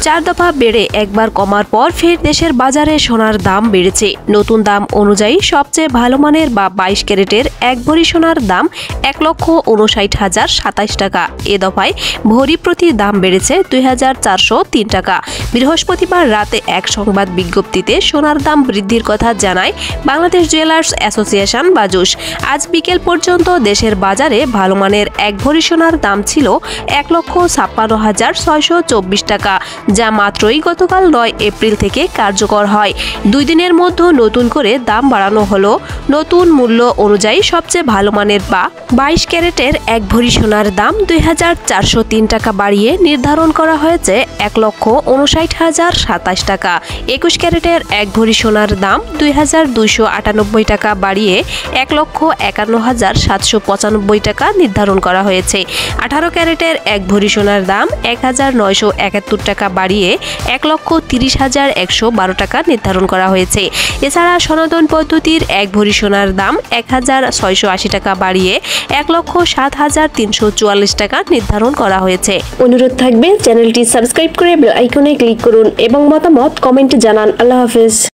চার দফা বেড়ে একবার কমার পর ফের দেশের বাজারে সোনার দাম বেড়েছে। নতুন দাম অনুযায়ী সবচেয়ে ভালো মানের বা 22 ক্যারেটের 1 ভরি সোনার দাম 1,59,027 টাকা। এ দফায় ভরি প্রতি দাম বেড়েছে 2,403 টাকা। বৃহস্পতিবার রাতে এক সংবাদ বিজ্ঞপ্তিতে সোনার দাম বৃদ্ধির কথা জানায় বাংলাদেশ জুয়েলার্স অ্যাসোসিয়েশন বাজুস। আজ বিকেল পর্যন্ত দেশের বাজারে ভালো মানের 1 ভরি সোনার দাম ছিল 1,56,624 টাকা, যা মাত্রই গতকাল 9 এপ্রিল থেকে কার্যকর হয়। 2 দিনের মধ্যে নতুন করে দাম বাড়ানো হলো। নতুন মূল্য অনুযায়ী সবচেয়ে ভালো মানের বা 22 ক্যারেটের 1 ভরি সোনার দাম 2,403 টাকা বাড়িয়ে নির্ধারণ করা হয়েছে 1,59,027 টাকা। 21 ক্যারেটের 1 ভরি সোনার দাম 2,298 টাকা বাড়িয়ে 1,51,795 টাকা নির্ধারণ করা হয়েছে। 18 ক্যারেটের 1 ভরি সোনার দাম 1,971 টাকা বাড়িয়ে 1,30,112 টাকা নির্ধারণ করা হয়েছে। এছাড়া সনাতন পদ্ধতির 1 ভরি সোনার দাম 1,680 টাকা বাড়িয়ে 1,07,344 টাকা নির্ধারণ করা হয়েছে। অনুরোধ থাকবে চ্যানেলটি সাবস্ক্রাইব করে বেল আইকনে ক্লিক করুন এবং মতামত কমেন্টে জানান। আল্লাহ হাফেজ।